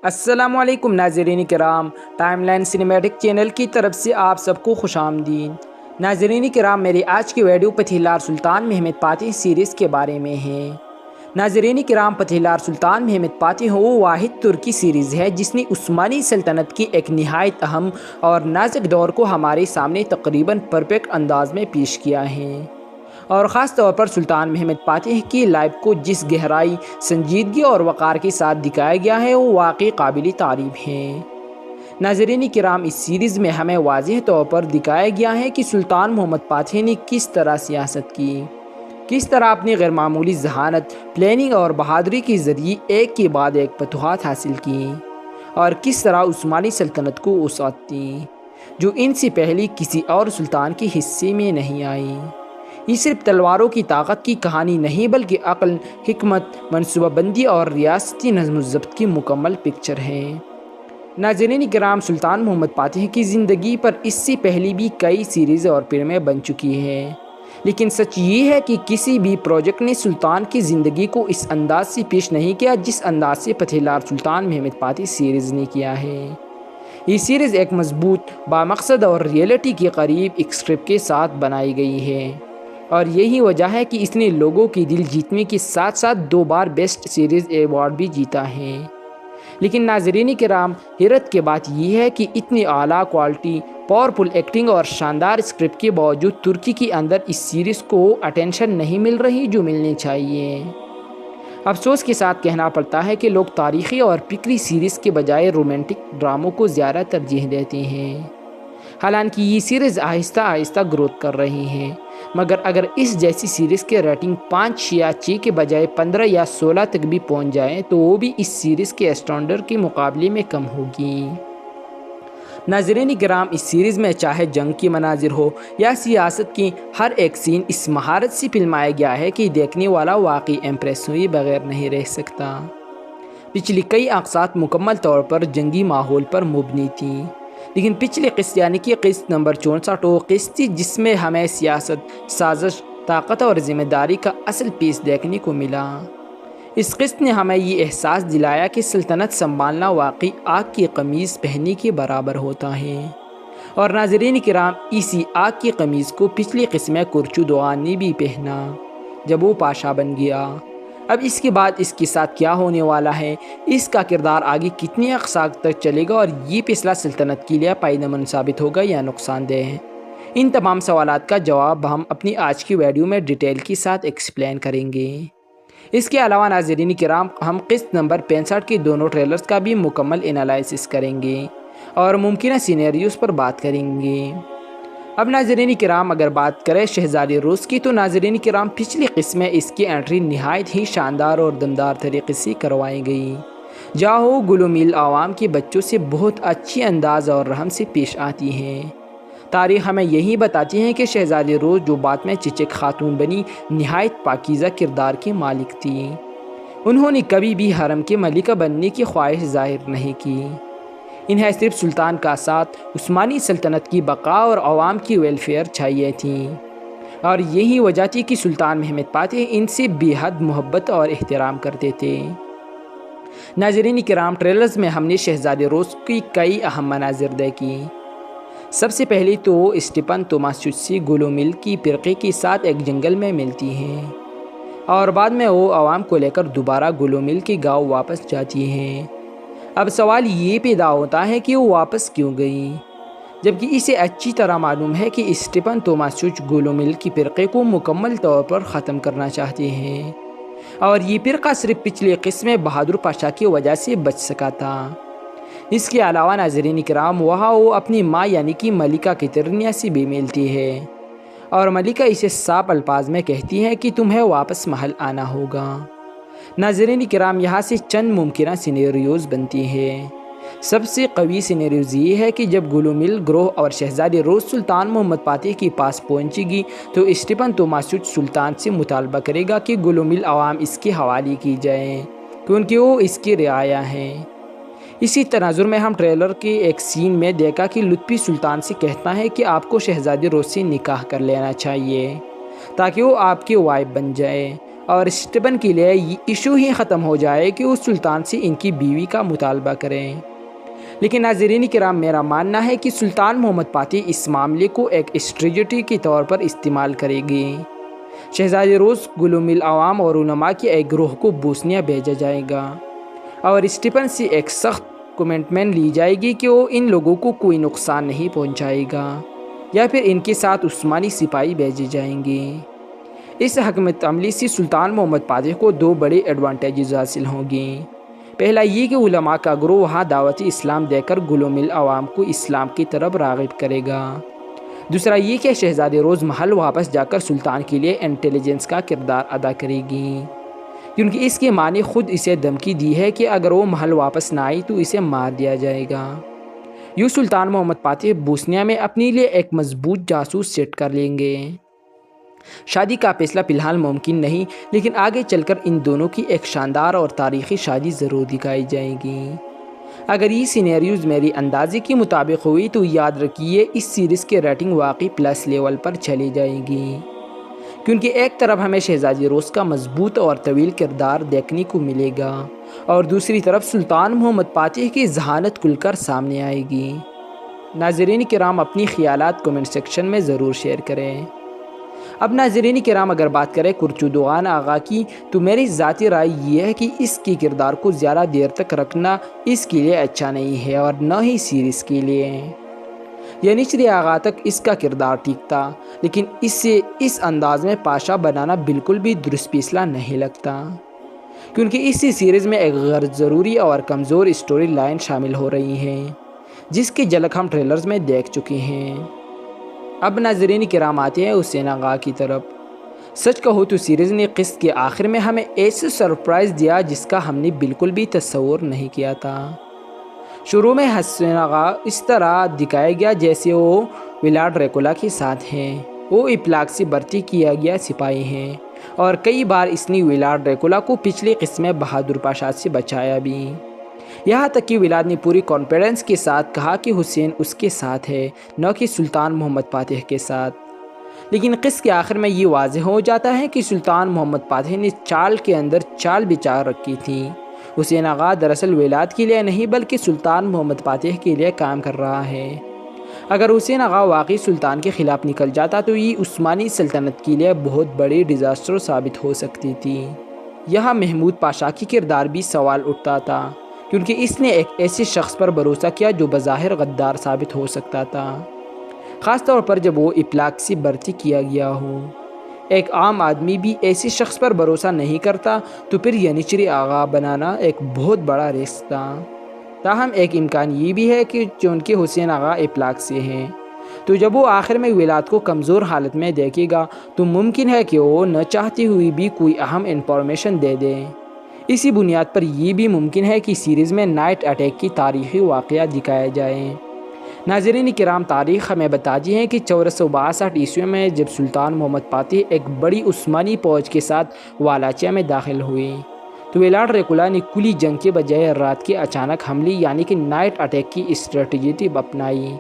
السلام علیکم ناظرین کرام، ٹائم لائن سنیمیٹک چینل کی طرف سے آپ سب کو خوش آمدید۔ ناظرین کرام، میری آج کی ویڈیو پتھیلار سلطان محمد فاتح سیریز کے بارے میں ہے۔ ناظرین کرام، پتھیلار سلطان محمد فاتح وہ واحد ترکی سیریز ہے جس نے عثمانی سلطنت کی ایک نہایت اہم اور نازک دور کو ہمارے سامنے تقریباً پرفیکٹ انداز میں پیش کیا ہے، اور خاص طور پر سلطان محمد فاتح کی لائف کو جس گہرائی، سنجیدگی اور وقار کے ساتھ دکھایا گیا ہے وہ واقعی قابل تعریف ہے۔ ناظرین کرام، اس سیریز میں ہمیں واضح طور پر دکھایا گیا ہے کہ سلطان محمد فاتح نے کس طرح سیاست کی، کس طرح اپنی غیر معمولی ذہانت، پلاننگ اور بہادری کے ذریعے ایک کے بعد ایک فتوحات حاصل کی، اور کس طرح عثمانی سلطنت کو وسعت دی جو ان سے پہلے کسی اور سلطان کے حصے میں نہیں آئی۔ یہ صرف تلواروں کی طاقت کی کہانی نہیں بلکہ عقل، حکمت، منصوبہ بندی اور ریاستی نظم و ضبط کی مکمل پکچر ہے۔ ناظرین کرام، سلطان محمد فاتح کی زندگی پر اس سے پہلے بھی کئی سیریز اور فلمیں بن چکی ہیں، لیکن سچ یہ ہے کہ کسی بھی پروجیکٹ نے سلطان کی زندگی کو اس انداز سے پیش نہیں کیا جس انداز سے پتھیلار سلطان محمد فاتح سیریز نے کیا ہے۔ یہ سیریز ایک مضبوط، بامقصد اور ریئلٹی کے قریب ایک اسکرپٹ کے ساتھ بنائی گئی ہے، اور یہی وجہ ہے کہ اس نے لوگوں کی دل جیتنے کے ساتھ ساتھ 2 بار بیسٹ سیریز ایوارڈ بھی جیتا ہے۔ لیکن ناظرین کرام، حیرت کی بات یہ ہے کہ اتنی اعلیٰ کوالٹی، پاورفل ایکٹنگ اور شاندار اسکرپٹ کے باوجود ترکی کے اندر اس سیریز کو اٹینشن نہیں مل رہی جو ملنی چاہیے۔ افسوس کے ساتھ کہنا پڑتا ہے کہ لوگ تاریخی اور فکری سیریز کے بجائے رومانٹک ڈراموں کو زیادہ ترجیح دیتے ہیں، حالانکہ یہ سیریز آہستہ آہستہ گروتھ کر رہی ہے، مگر اگر اس جیسی سیریز کے ریٹنگ 5 یا 6 کے بجائے 15 یا 16 تک بھی پہنچ جائے تو وہ بھی اس سیریز کے اسٹینڈرڈ کے مقابلے میں کم ہوگی۔ ناظرین کرام، اس سیریز میں چاہے جنگ کی مناظر ہو یا سیاست کی، ہر ایک سین اس مہارت سے فلمایا گیا ہے کہ دیکھنے والا واقعی امپریس ہوئے بغیر نہیں رہ سکتا۔ پچھلی کئی اقساط مکمل طور پر جنگی ماحول پر مبنی تھی، لیکن پچھلی قسط یعنی کہ قسط نمبر 64 وہ قسط تھی جس میں ہمیں سیاست، سازش، طاقت اور ذمہ داری کا اصل پیس دیکھنے کو ملا۔ اس قسط نے ہمیں یہ احساس دلایا کہ سلطنت سنبھالنا واقعی آگ کی قمیض پہننے کے برابر ہوتا ہے، اور ناظرین کرام، اسی آگ کی قمیض کو پچھلی قسط میں کرچو نے بھی پہنا جب وہ پاشا بن گیا۔ اب اس کے بعد اس کے ساتھ کیا ہونے والا ہے، اس کا کردار آگے کتنی اقساط تک چلے گا، اور یہ فیصلہ سلطنت کے لیے فائدہ مند ثابت ہوگا یا نقصان دہ ہے، ان تمام سوالات کا جواب ہم اپنی آج کی ویڈیو میں ڈیٹیل کے ساتھ ایکسپلین کریں گے۔ اس کے علاوہ ناظرین کرام، ہم قسط نمبر 65 کے دونوں ٹریلرز کا بھی مکمل انالائسس کریں گے اور ممکنہ سینیریوز پر بات کریں گے۔ اب ناظرین کرام، اگر بات کریں شہزادے روس کی، تو ناظرین کرام، پچھلی قسط میں اس کی انٹری نہایت ہی شاندار اور دمدار طریقے سے کروائی گئی، جہاں وہ گلومیل عوام کے بچوں سے بہت اچھی انداز اور رحم سے پیش آتی ہیں۔ تاریخ ہمیں یہی بتاتی ہے کہ شہزادے روس جو بعد میں چچک خاتون بنی، نہایت پاکیزہ کردار کی مالک تھی۔ انہوں نے کبھی بھی حرم کے ملکہ بننے کی خواہش ظاہر نہیں کی، انہیں صرف سلطان کا ساتھ، عثمانی سلطنت کی بقا اور عوام کی ویلفیئر چاہیے تھی، اور یہی وجہ تھی کہ سلطان محمد فاتح ان سے بے حد محبت اور احترام کرتے تھے۔ ناظرین کرام، ٹریلرز میں ہم نے شہزادے روس کی کئی اہم مناظر دیکھی۔ سب سے پہلے تو وہ اسٹیپن توماسچوسی گلومیل کی فرقے کے ساتھ ایک جنگل میں ملتی ہیں، اور بعد میں وہ عوام کو لے کر دوبارہ گلومیل کے گاؤں واپس جاتی ہیں۔ اب سوال یہ پیدا ہوتا ہے کہ وہ واپس کیوں گئی، جبکہ اسے اچھی طرح معلوم ہے کہ اسٹیپن توماسچوس گلومیل کی فرقے کو مکمل طور پر ختم کرنا چاہتے ہیں، اور یہ فرقہ صرف پچھلے قسط میں بہادر پاشا کی وجہ سے بچ سکا تھا۔ اس کے علاوہ ناظرین کرام، وہاں وہ اپنی ماں یعنی کہ ملکہ کیٹرینیا سے بھی ملتی ہے، اور ملکہ اسے صاف الفاظ میں کہتی ہے کہ تمہیں واپس محل آنا ہوگا۔ ناظرین کرام، یہاں سے چند ممکنہ سینیریوز بنتی ہیں۔ سب سے قوی سینیریوز یہ ہے کہ جب گلومیل گروہ اور شہزادے روس سلطان محمد فاتح کے پاس پہنچے گی تو اسٹیپن توماسچوس سلطان سے مطالبہ کرے گا کہ گلومیل عوام اس کے حوالے کی جائیں کیونکہ وہ اس کے رعایا ہیں۔ اسی تناظر میں ہم ٹریلر کے ایک سین میں دیکھا کہ لطفی سلطان سے کہتا ہے کہ آپ کو شہزادے روس سے نکاح کر لینا چاہیے تاکہ وہ آپ کی وائف بن جائے، اور اسٹیپن کے لیے یہ ایشو ہی ختم ہو جائے کہ اس سلطان سے ان کی بیوی کا مطالبہ کریں۔ لیکن ناظرین کرام، میرا ماننا ہے کہ سلطان محمد فاتح اس معاملے کو ایک اسٹریٹجی کے طور پر استعمال کرے گی۔ شہزادہ روز، گلوم العوام اور علماء کے ایک گروہ کو بوسنیا بھیجا جائے گا اور اسٹیپن سے ایک سخت کمٹمنٹ لی جائے گی کہ وہ ان لوگوں کو کوئی نقصان نہیں پہنچائے گا، یا پھر ان کے ساتھ عثمانی سپاہی بھیجے جائیں گے۔ اس حکمت عملی سے سلطان محمد فاتح کو دو بڑے ایڈوانٹیجز حاصل ہوں گے۔ پہلا یہ کہ علماء کا گروہ وہاں دعوت اسلام دے کر گلوم العوام کو اسلام کی طرف راغب کرے گا۔ دوسرا یہ کہ شہزادہ روز محل واپس جا کر سلطان کے لیے انٹیلیجنس کا کردار ادا کرے گی، کیونکہ اس کی ماں نے خود اسے دھمکی دی ہے کہ اگر وہ محل واپس نہ آئی تو اسے مار دیا جائے گا۔ یوں سلطان محمد فاتح بوسنیا میں اپنے لیے ایک مضبوط جاسوس سیٹ کر لیں گے۔ شادی کا فیصلہ فی الحال ممکن نہیں، لیکن آگے چل کر ان دونوں کی ایک شاندار اور تاریخی شادی ضرور دکھائی جائے گی۔ اگر یہ سینیریوز میری اندازے کے مطابق ہوئی تو یاد رکھیے اس سیریز کے ریٹنگ واقعی پلس لیول پر چلی جائے گی، کیونکہ ایک طرف ہمیں شہزادی روز کا مضبوط اور طویل کردار دیکھنے کو ملے گا اور دوسری طرف سلطان محمد فاتح کی ذہانت کھل کر سامنے آئے گی۔ ناظرین کرام، اپنی خیالات کمنٹ سیکشن میں ضرور شیئر کریں۔ اب ناظرین کرام، اگر بات کریں کرچودوغان آغا کی، تو میری ذاتی رائے یہ ہے کہ اس کی کردار کو زیادہ دیر تک رکھنا اس کے لیے اچھا نہیں ہے اور نہ ہی سیریز کے لیے۔ ینیچری آغا تک اس کا کردار ٹھیک تھا، لیکن اسے اس انداز میں پاشا بنانا بالکل بھی درست فیصلہ نہیں لگتا، کیونکہ اسی سیریز میں ایک غیر ضروری اور کمزور اسٹوری لائن شامل ہو رہی ہے جس کی جھلک ہم ٹریلرز میں دیکھ چکے ہیں۔ اب ناظرین کرام آتے ہیں حسین آغا کی طرف۔ سچ کہو تو سیریز نے قسط کے آخر میں ہمیں ایسے سرپرائز دیا جس کا ہم نے بالکل بھی تصور نہیں کیا تھا۔ شروع میں حسین آغا اس طرح دکھایا گیا جیسے وہ ولاڈ ڈریکولا کے ساتھ ہیں۔ وہ اپلاک سے بھرتی کیا گیا سپاہی ہیں اور کئی بار اس نے ولاڈ ڈریکولا کو پچھلی قسط میں بہادر پاشا سے بچایا بھی، یہاں تک کہ ولاد نے پوری کانفیڈنس کے ساتھ کہا کہ حسین اس کے ساتھ ہے، نہ کہ سلطان محمد فاتح کے ساتھ۔ لیکن قسط کے آخر میں یہ واضح ہو جاتا ہے کہ سلطان محمد فاتح نے چال کے اندر چال بچا رکھی تھی۔ حسین آغا دراصل ولاد کے لیے نہیں بلکہ سلطان محمد فاتح کے لیے کام کر رہا ہے۔ اگر حسین آغا واقعی سلطان کے خلاف نکل جاتا تو یہ عثمانی سلطنت کے لیے بہت بڑی ڈیزاسٹر ثابت ہو سکتی تھی۔ یہاں محمود پاشا کی کردار بھی سوال اٹھتا تھا، کیونکہ اس نے ایک ایسے شخص پر بھروسہ کیا جو بظاہر غدار ثابت ہو سکتا تھا، خاص طور پر جب وہ اپلاک سے بھرتی کیا گیا ہو۔ ایک عام آدمی بھی ایسے شخص پر بھروسہ نہیں کرتا، تو پھر ینیچری آغا بنانا ایک بہت بڑا رسک تھا۔ تاہم ایک امکان یہ بھی ہے کہ چونکہ حسین آغا اپلاک سے ہیں، تو جب وہ آخر میں ولاد کو کمزور حالت میں دیکھے گا تو ممکن ہے کہ وہ نہ چاہتے ہوئے بھی کوئی اہم انفارمیشن دے دے۔ اسی بنیاد پر یہ بھی ممکن ہے کہ سیریز میں نائٹ اٹیک کی تاریخی واقعہ دکھایا جائے۔ ناظرین کرام، تاریخ ہمیں بتاتی ہے کہ 1462 عیسوی میں جب سلطان محمد فاتح ایک بڑی عثمانی فوج کے ساتھ والاچیا میں داخل ہوئے تو ولاڈ ڈریکولا نے کھلی جنگ کے بجائے رات کے اچانک حملے یعنی کہ نائٹ اٹیک کی اسٹریٹجی اپنائی۔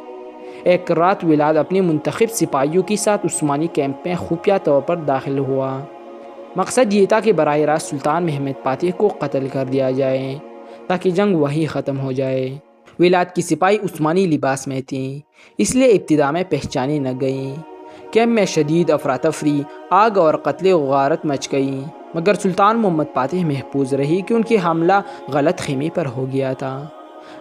ایک رات ولاد اپنے منتخب سپاہیوں کے ساتھ عثمانی کیمپ میں خفیہ طور پر داخل ہوا۔ مقصد یہ تھا کہ براہ راست سلطان محمد فاتح کو قتل کر دیا جائے تاکہ جنگ وہیں ختم ہو جائے۔ ولاد کی سپاہی عثمانی لباس میں تھیں، اس لیے ابتدا میں پہچانی نہ گئیں۔ کیمپ میں شدید افراتفری، آگ اور قتل و غارت مچ گئی، مگر سلطان محمد فاتح محفوظ رہی کیونکہ حملہ غلط خیمے پر ہو گیا تھا۔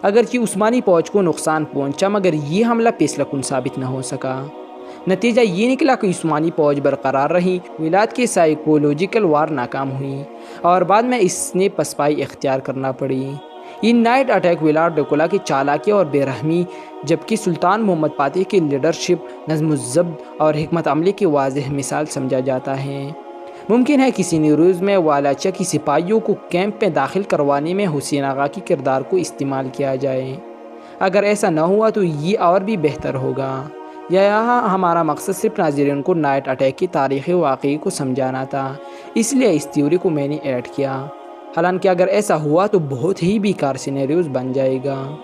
اگرچہ عثمانی فوج کو نقصان پہنچا مگر یہ حملہ فیصلہ کن ثابت نہ ہو سکا۔ نتیجہ یہ نکلا کہ عثمانی فوج برقرار رہی، ولاد کی سائیکولوجیکل وار ناکام ہوئی اور بعد میں اس نے پسپائی اختیار کرنا پڑی۔ یہ نائٹ اٹیک ولاڈ ڈریکولا کی چالاکی اور بے رحمی، جبکہ سلطان محمد فاتح کی لیڈرشپ، نظم و ضبط اور حکمت عملی کی واضح مثال سمجھا جاتا ہے۔ ممکن ہے کسی نیوز میں والاچیا کی سپاہیوں کو کیمپ میں داخل کروانے میں حسین آغا کی کردار کو استعمال کیا جائے۔ اگر ایسا نہ ہوا تو یہ اور بھی بہتر ہوگا۔ یہاں ہمارا مقصد صرف ناظرین کو نائٹ اٹیک کی تاریخی واقعے کو سمجھانا تھا، اس لیے اس تھیوری کو میں نے ایڈ کیا۔ حالانکہ اگر ایسا ہوا تو بہت ہی بیکار سینیریوز بن جائے گا۔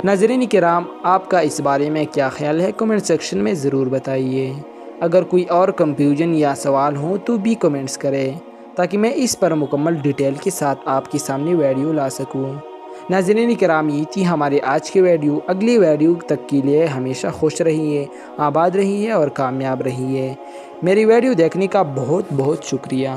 ناظرین کرام، آپ کا اس بارے میں کیا خیال ہے؟ کمنٹ سیکشن میں ضرور بتائیے۔ اگر کوئی اور کنفیوژن یا سوال ہو تو بھی کمنٹس کریں تاکہ میں اس پر مکمل ڈیٹیل کے ساتھ آپ کے سامنے ویڈیو لا سکوں۔ ناظرین کرام، یہ تھی ہماری آج کی ویڈیو۔ اگلی ویڈیو تک کے لیے ہمیشہ خوش رہیے، آباد رہیے اور کامیاب رہیے۔ میری ویڈیو دیکھنے کا بہت بہت شکریہ۔